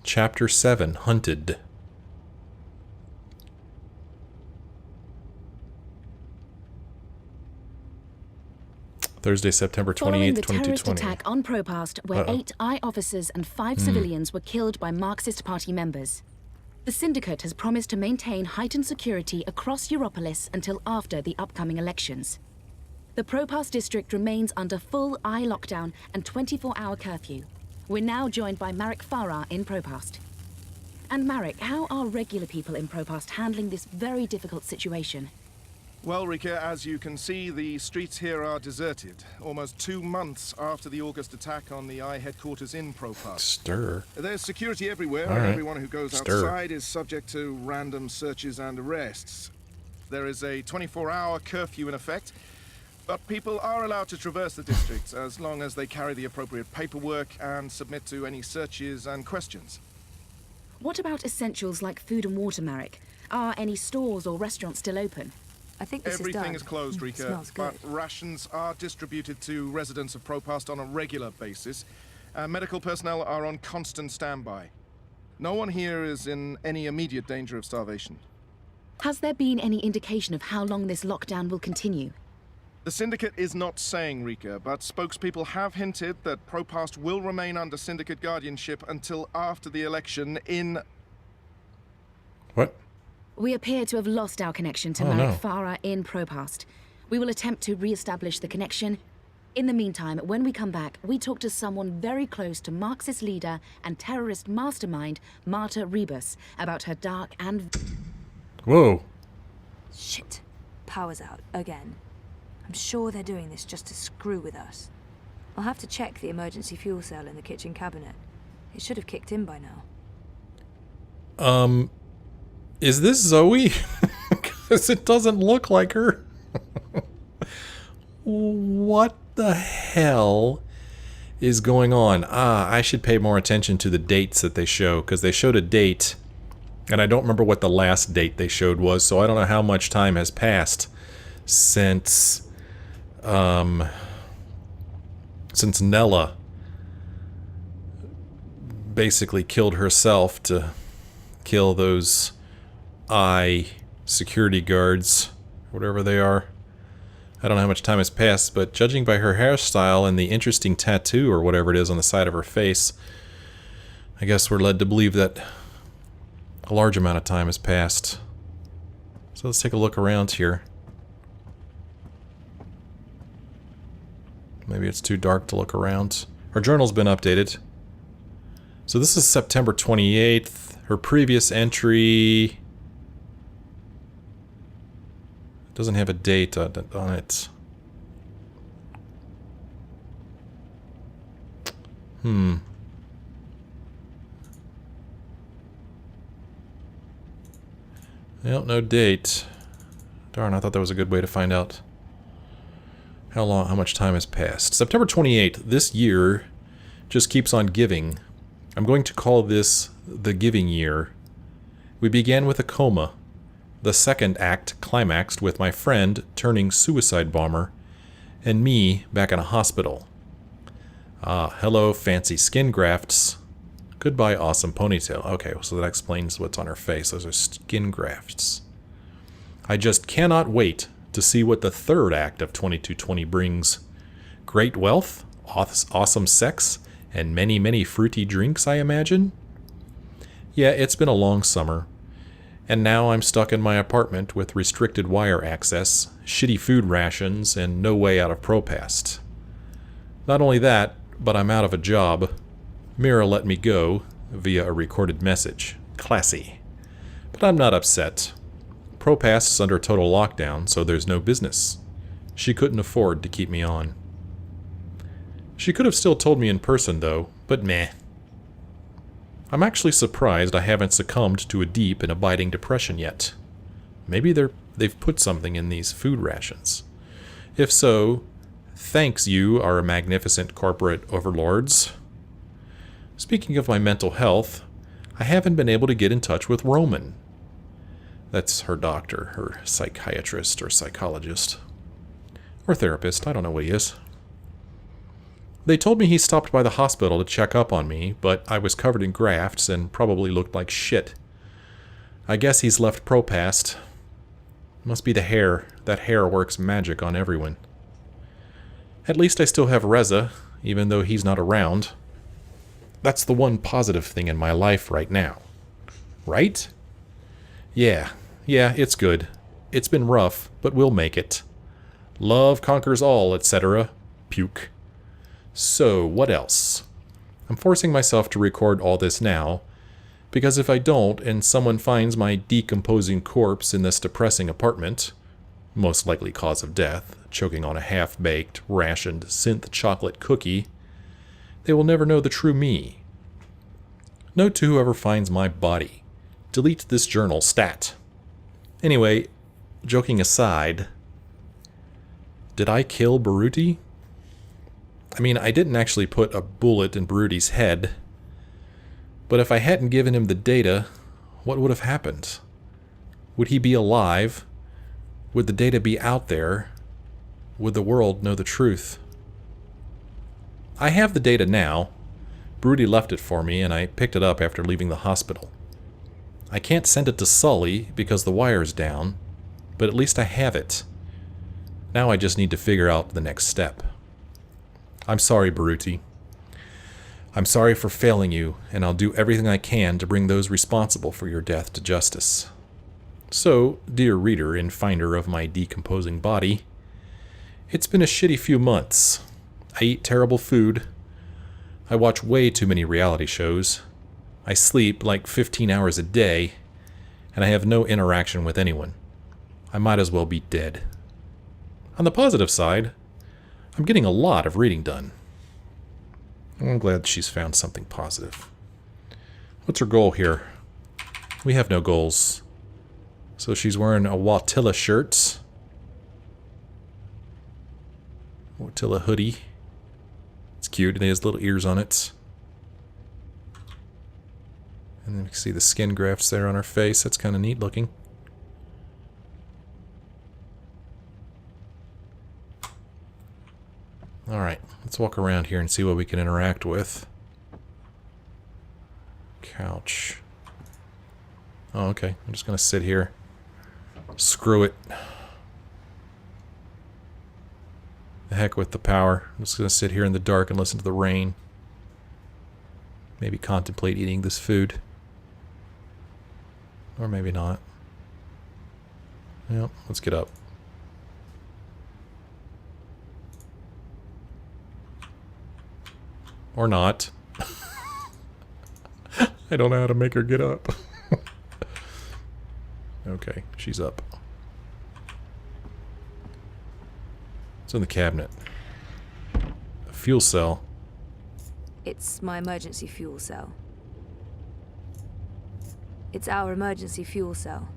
Chapter 7, Hunted. Thursday, September 28th, Following the 2020. terrorist attack on Propast, where 8 I officers and 5 civilians were killed by Marxist Party members. The Syndicate has promised to maintain heightened security across Europolis until after the upcoming elections. The Propast district remains under full I lockdown and 24-hour curfew. We're now joined by Marek Farah in Propast. And Marek, how are regular people in Propast handling this very difficult situation? Well, Rika, as you can see, the streets here are deserted, almost 2 months after the August attack on the I headquarters in Propast. Stir. There's security everywhere, All and right. everyone who goes outside is subject to random searches and arrests. There is a 24-hour curfew in effect, but people are allowed to traverse the districts as long as they carry the appropriate paperwork and submit to any searches and questions. What about essentials like food and water, Marek? Are any stores or restaurants still open? I think this Everything is is closed, Rika, Smells good. but rations are distributed to residents of Propast on a regular basis. Medical personnel are on constant standby. No one here is in any immediate danger of starvation. Has there been any indication of how long this lockdown will continue? The Syndicate is not saying, Rika, but spokespeople have hinted that Propast will remain under Syndicate guardianship until after the election in... What? We appear to have lost our connection to Oh, Marek no. Farah in Propast. We will attempt to re-establish the connection. In the meantime, when we come back, we talk to someone very close to Marxist leader and terrorist mastermind Marta Rebus about her dark and... Whoa. Shit. Power's out, again. I'm sure they're doing this just to screw with us. I'll have to check the emergency fuel cell in the kitchen cabinet. It should have kicked in by now. Is this Zoe? Because it doesn't look like her. What the hell is going on? I should pay more attention to the dates that they show, because they showed a date, and I don't remember what the last date they showed was, so I don't know how much time has passed since Nella basically killed herself to kill those security guards, whatever they are. I don't know how much time has passed, but judging by her hairstyle and the interesting tattoo or whatever it is on the side of her face, I guess we're led to believe that a large amount of time has passed. So let's take a look around here. Maybe it's too dark to look around. Her journal's been updated. So this is September 28th. Her previous entry doesn't have a date on it. Well, no date. Darn, I thought that was a good way to find out how much time has passed. September 28th, this year just keeps on giving. I'm going to call this the giving year. We began with a coma. The second act climaxed with my friend turning suicide bomber and me back in a hospital. Hello, fancy skin grafts. Goodbye, awesome ponytail. Okay, so that explains what's on her face. Those are skin grafts. I just cannot wait to see what the third act of 2220 brings. Great wealth, awesome sex, and many, many fruity drinks, I imagine? Yeah, it's been a long summer. And now I'm stuck in my apartment with restricted wire access, shitty food rations, and no way out of Propast. Not only that, but I'm out of a job. Mira let me go via a recorded message. Classy. But I'm not upset. Propast's under total lockdown, so there's no business. She couldn't afford to keep me on. She could have still told me in person, though, but meh. I'm actually surprised I haven't succumbed to a deep and abiding depression yet. Maybe they've put something in these food rations. If so, thanks you, our magnificent corporate overlords. Speaking of my mental health, I haven't been able to get in touch with Roman. That's her doctor, her psychiatrist or psychologist. Or therapist, I don't know what he is. They told me he stopped by the hospital to check up on me, but I was covered in grafts and probably looked like shit. I guess he's left Propast. Must be the hair. That hair works magic on everyone. At least I still have Reza, even though he's not around. That's the one positive thing in my life right now. Right? Yeah, it's good. It's been rough, but we'll make it. Love conquers all, etc. Puke. So, what else? I'm forcing myself to record all this now, because if I don't, and someone finds my decomposing corpse in this depressing apartment, most likely cause of death, choking on a half-baked, rationed synth chocolate cookie, they will never know the true me. Note to whoever finds my body. Delete this journal, stat. Anyway, joking aside, did I kill Baruti? I mean, I didn't actually put a bullet in Baruti's head, but if I hadn't given him the data, what would have happened? Would he be alive? Would the data be out there? Would the world know the truth? I have the data now. Baruti left it for me, and I picked it up after leaving the hospital. I can't send it to Sully because the wire's down, but at least I have it. Now I just need to figure out the next step. I'm sorry, Baruti. I'm sorry for failing you, and I'll do everything I can to bring those responsible for your death to justice. So, dear reader and finder of my decomposing body, it's been a shitty few months. I eat terrible food. I watch way too many reality shows. I sleep like 15 hours a day, and I have no interaction with anyone. I might as well be dead. On the positive side, I'm getting a lot of reading done. I'm glad she's found something positive. What's her goal here? We have no goals. So she's wearing a Watilla shirt. Watilla hoodie. It's cute, and it has little ears on it. And then you can see the skin grafts there on her face. That's kind of neat looking. Alright, let's walk around here and see what we can interact with. Couch. Oh, okay. I'm just going to sit here. Screw it. The heck with the power. I'm just going to sit here in the dark and listen to the rain. Maybe contemplate eating this food. Or maybe not. Yep, let's get up. Or not. I don't know how to make her get up. Okay, she's up. What's in the cabinet? A fuel cell. It's my emergency fuel cell. It's our emergency fuel cell.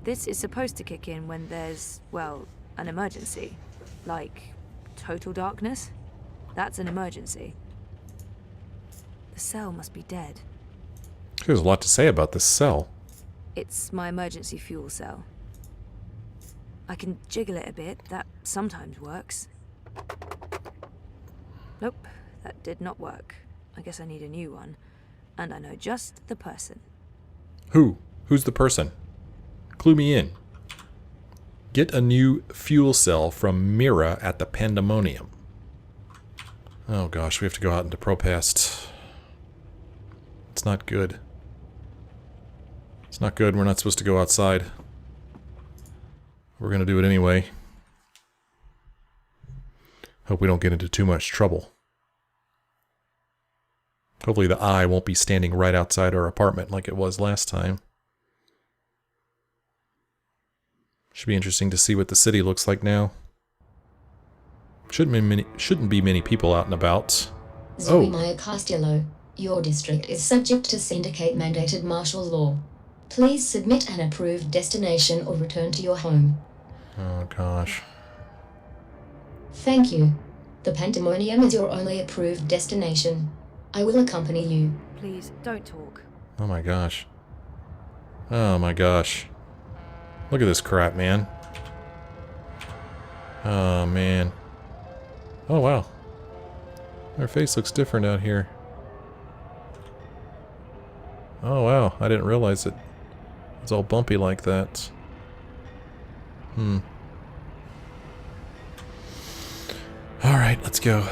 This is supposed to kick in when there's, well, an emergency. Like, total darkness. That's an emergency. The cell must be dead. There's a lot to say about this cell. It's my emergency fuel cell. I can jiggle it a bit. That sometimes works. Nope, that did not work. I guess I need a new one. And I know just the person. Who? Who's the person? Clue me in. Get a new fuel cell from Mira at the Pandemonium. Oh gosh, we have to go out into Propast. It's not good. It's not good. We're not supposed to go outside. We're gonna do it anyway. Hope we don't get into too much trouble. Hopefully the eye won't be standing right outside our apartment like it was last time. Should be interesting to see what the city looks like now. Shouldn't be many people out and about. Zoe Maya Castello, your district is subject to syndicate-mandated martial law. Please submit an approved destination or return to your home. Oh gosh. Thank you. The Pandemonium is your only approved destination. I will accompany you. Please, don't talk. Oh my gosh. Oh my gosh. Look at this crap, man. Oh man. Oh, wow. Her face looks different out here. Oh, wow. I didn't realize it. It's all bumpy like that. Alright, let's go.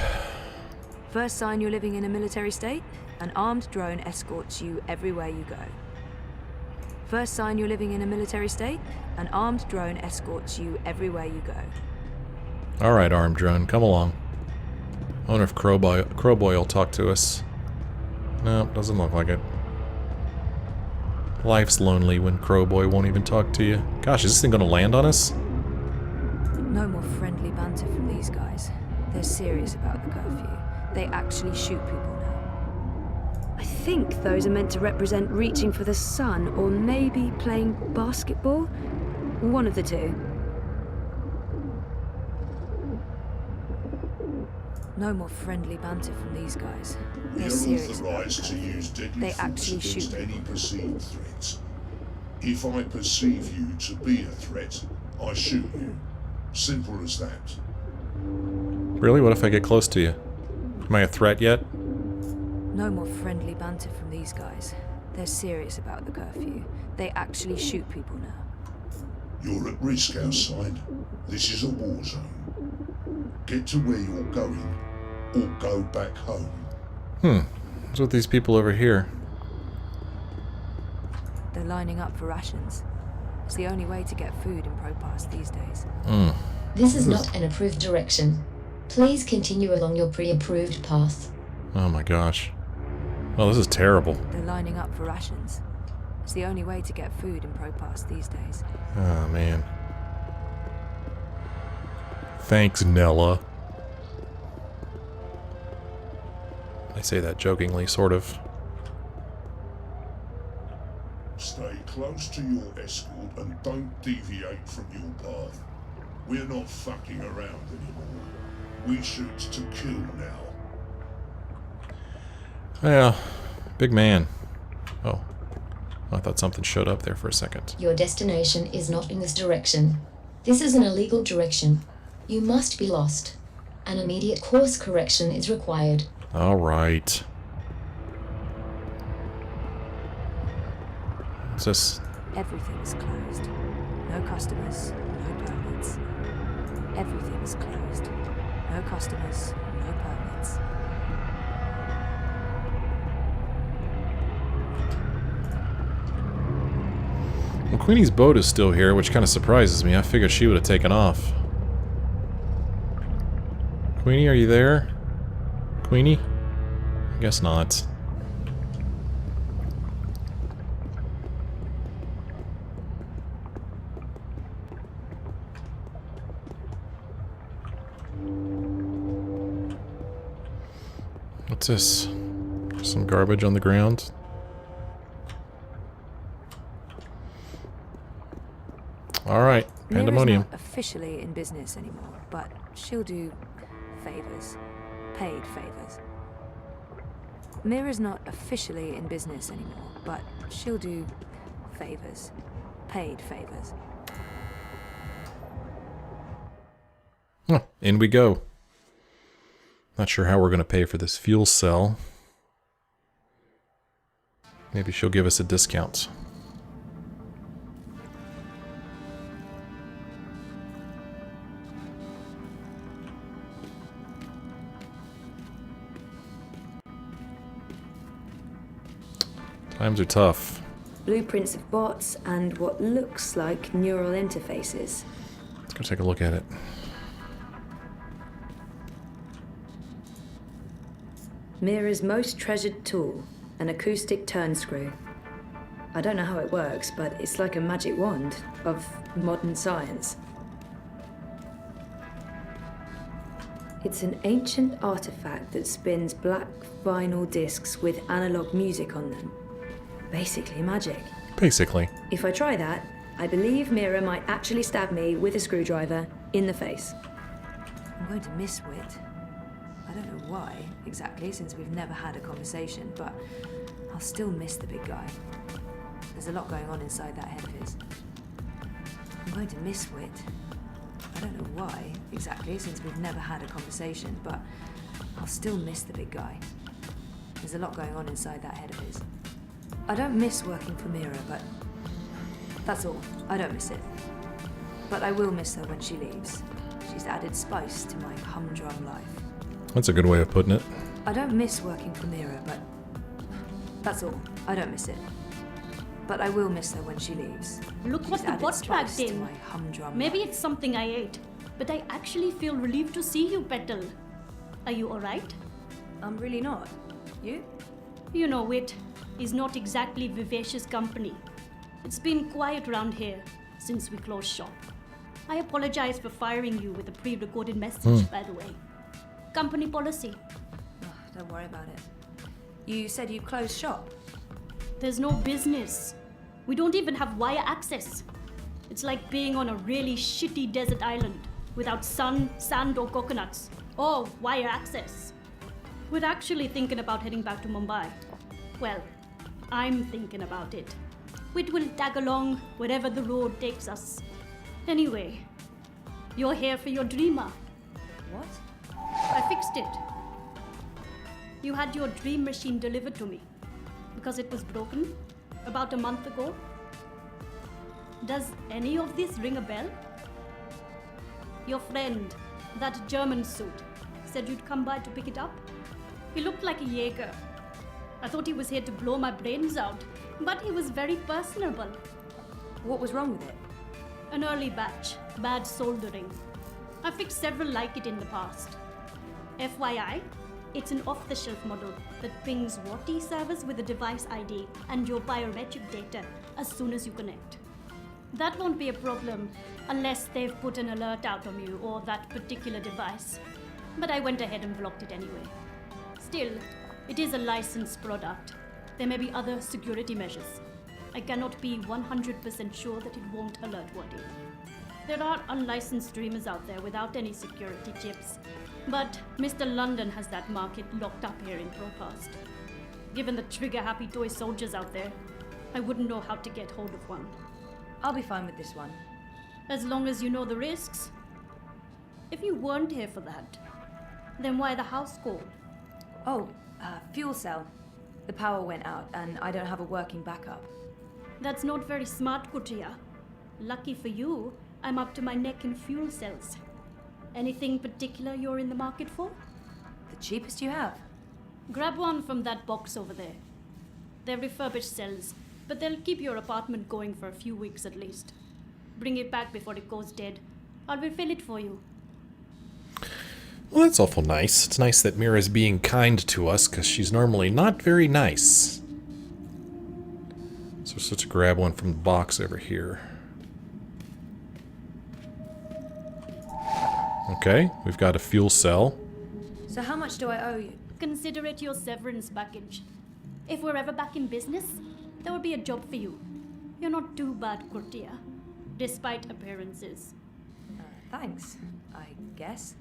First sign you're living in a military state, an armed drone escorts you everywhere you go. First sign you're living in a military state, an armed drone escorts you everywhere you go. Alright, armed drone, come along. I wonder if Crowboy will talk to us. No, doesn't look like it. Life's lonely when Crowboy won't even talk to you. Gosh, is this thing gonna land on us? No more friendly banter from these guys. They're serious about the curfew. They actually shoot people now. I think those are meant to represent reaching for the sun, or maybe playing basketball. One of the two. No more friendly banter from these guys. They're serious about authorized to use deadly They force actually against shoot any perceived threats. If I perceive you to be a threat, I shoot you. Simple as that. Really? What if I get close to you? Am I a threat yet? No more friendly banter from these guys. They're serious about the curfew. They actually shoot people now. You're at risk outside. This is a war zone. Get to where you're going, or go back home. What's with these people over here? They're lining up for rations. It's the only way to get food in Propass these days. This is not an approved direction. Please continue along your pre-approved path. Oh my gosh. Oh, this is terrible. They're lining up for rations. It's the only way to get food in Propass these days. Oh man. Thanks, Nella. I say that jokingly, sort of. Stay close to your escort and don't deviate from your path. We're not fucking around anymore. We shoot to kill now. Yeah, big man. Oh, I thought something showed up there for a second. Your destination is not in this direction. This is an illegal direction. You must be lost. An immediate course correction is required. All right. What's this? Everything's closed. No customers, no permits. Everything's closed. No customers, no permits. Well, Queenie's boat is still here, which kind of surprises me. I figured she would have taken off. Queenie, are you there? Queenie? I guess not. What's this? Some garbage on the ground? Alright, Pandemonium. Mira's not officially in business anymore, but she'll do favors. Paid favors. Mira's not officially in business anymore, but she'll do favors. Paid favors. Huh, in we go. Not sure how we're going to pay for this fuel cell. Maybe she'll give us a discount. Times are tough. Blueprints of bots and what looks like neural interfaces. Let's go take a look at it. Mira's most treasured tool, an acoustic turnscrew. I don't know how it works, but it's like a magic wand of modern science. It's an ancient artifact that spins black vinyl discs with analog music on them. Basically magic. Basically. If I try that, I believe Mira might actually stab me with a screwdriver in the face. I'm going to miss Wit. I don't know why, exactly, since we've never had a conversation, but I'll still miss the big guy. There's a lot going on inside that head of his. I'm going to miss Wit. I don't know why, exactly, since we've never had a conversation, but I'll still miss the big guy. There's a lot going on inside that head of his. I don't miss working for Mira, but that's all. I don't miss it. But I will miss her when she leaves. She's added spice to my humdrum life. That's a good way of putting it. I don't miss working for Mira, but that's all. I don't miss it. But I will miss her when she leaves. Look She's what the added bot spice dragged to in. my humdrum Maybe life. it's something I ate, but I actually feel relieved to see you, Petal. Are you alright? I'm really not. You? You know, it is not exactly vivacious company. It's been quiet around here since we closed shop. I apologize for firing you with a pre-recorded message, by the way. Company policy. Oh, don't worry about it. You said you closed shop. There's no business. We don't even have wire access. It's like being on a really shitty desert island without sun, sand, or coconuts. Or wire access. We're actually thinking about heading back to Mumbai. Well, I'm thinking about it. We will tag along wherever the road takes us. Anyway, you're here for your dreamer. What? I fixed it. You had your dream machine delivered to me because it was broken about a month ago. Does any of this ring a bell? Your friend, that German suit, said you'd come by to pick it up. He looked like a Jaeger. I thought he was here to blow my brains out, but he was very personable. What was wrong with it? An early batch, bad soldering. I fixed several like it in the past. FYI, it's an off-the-shelf model that pings WATI servers with a device ID and your biometric data as soon as you connect. That won't be a problem unless they've put an alert out on you or that particular device. But I went ahead and blocked it anyway. Still, it is a licensed product. There may be other security measures. I cannot be 100% sure that it won't alert WATI. There are unlicensed streamers out there without any security chips, but Mr. London has that market locked up here in Procast. Given the trigger-happy toy soldiers out there, I wouldn't know how to get hold of one. I'll be fine with this one. As long as you know the risks. If you weren't here for that, then why the house call? Oh, fuel cell. The power went out and I don't have a working backup. That's not very smart, Kutia. Lucky for you, I'm up to my neck in fuel cells. Anything particular you're in the market for? The cheapest you have. Grab one from that box over there. They're refurbished cells, but they'll keep your apartment going for a few weeks at least. Bring it back before it goes dead. I'll refill it for you. Well, that's awful nice. It's nice that Mira's being kind to us, because she's normally not very nice. So let's grab one from the box over here. Okay, we've got a fuel cell. So how much do I owe you? Consider it your severance package. If we're ever back in business, there will be a job for you. You're not too bad, Kurtia, despite appearances. Thanks, I guess.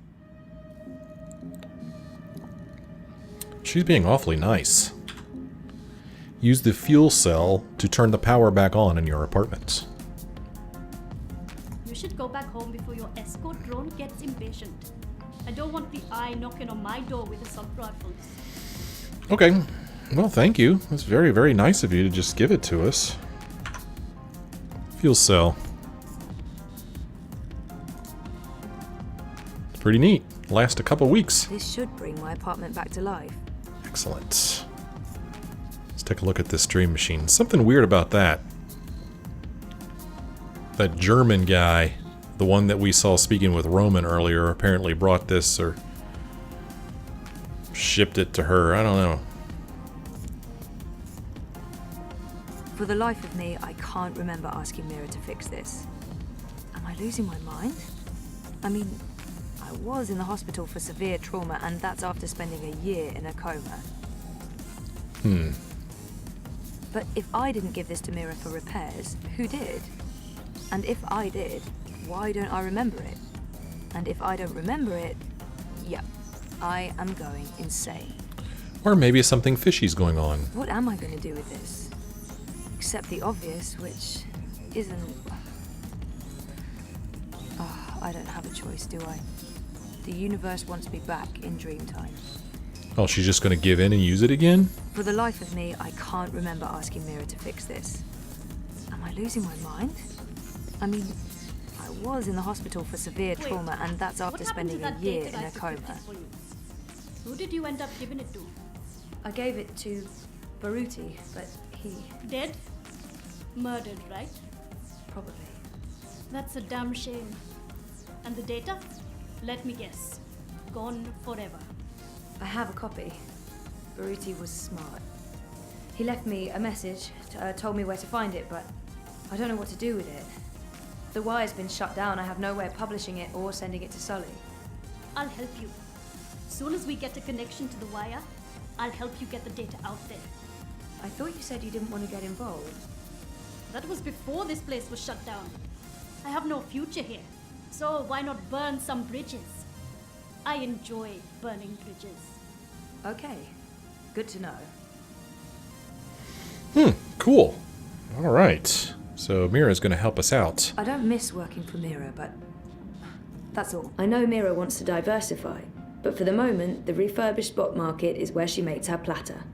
She's being awfully nice. Use the fuel cell to turn the power back on in your apartment. You should go back home before your escort drone gets impatient. I don't want the eye knocking on my door with assault rifles. Okay. Well, thank you. That's very, very nice of you to just give it to us. Fuel cell. It's pretty neat. Last a couple weeks. This should bring my apartment back to life. Excellent. Let's take a look at this dream machine. Something weird about that. That German guy, the one that we saw speaking with Roman earlier, apparently brought this or shipped it to her. I don't know. For the life of me, I can't remember asking Mira to fix this. Am I losing my mind? I mean, I was in the hospital for severe trauma, and that's after spending a year in a coma. But if I didn't give this to Mira for repairs, who did? And if I did, why don't I remember it? And if I don't remember it, yeah, I am going insane. Or maybe something fishy's going on. What am I going to do with this? Except the obvious, which isn't... Oh, I don't have a choice, do I? The universe wants me back in Dreamtime. Oh, she's just going to give in and use it again? For the life of me, I can't remember asking Mira to fix this. Am I losing my mind? I mean, I was in the hospital for severe trauma, and that's after spending a year in a coma. Who did you end up giving it to? I gave it to Baruti, but he... Dead? Murdered, right? Probably. That's a damn shame. And the data? Let me guess. Gone forever. I have a copy. Baruti was smart. He left me a message, told me where to find it, but I don't know what to do with it. The wire's been shut down. I have no way of publishing it or sending it to Sully. I'll help you. Soon as we get a connection to the wire, I'll help you get the data out there. I thought you said you didn't want to get involved. That was before this place was shut down. I have no future here, so why not burn some bridges? I enjoy burning bridges. Okay, good to know. Cool. All right. So Mira's going to help us out. I don't miss working for Mira, but that's all. I know Mira wants to diversify, but for the moment, the refurbished spot market is where she makes her platter.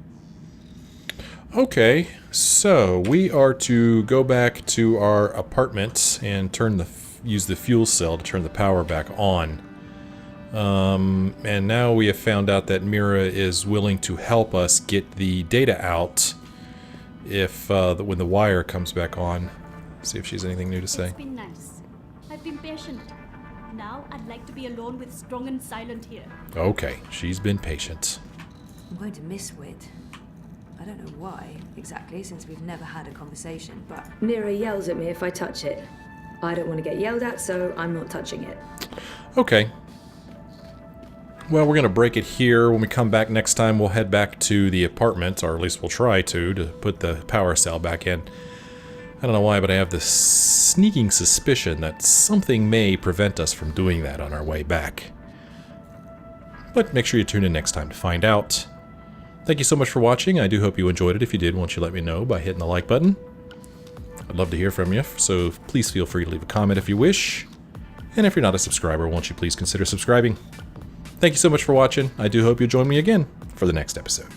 Okay, so we are to go back to our apartment and use the fuel cell to turn the power back on. And now we have found out that Mira is willing to help us get the data out if when the wire comes back on. See if she has anything new to say. It's been nice. I've been patient. Now I'd like to be alone with Strong and Silent here. Okay, she's been patient. I'm going to miss Wit. I don't know why, exactly, since we've never had a conversation, but... Mira yells at me if I touch it. I don't want to get yelled at, so I'm not touching it. Okay. Well, we're going to break it here. When we come back next time, we'll head back to the apartment, or at least we'll try to put the power cell back in. I don't know why, but I have this sneaking suspicion that something may prevent us from doing that on our way back. But make sure you tune in next time to find out. Thank you so much for watching. I do hope you enjoyed it. If you did, won't you let me know by hitting the like button? I'd love to hear from you, so please feel free to leave a comment if you wish. And if you're not a subscriber, won't you please consider subscribing? Thank you so much for watching. I do hope you'll join me again for the next episode.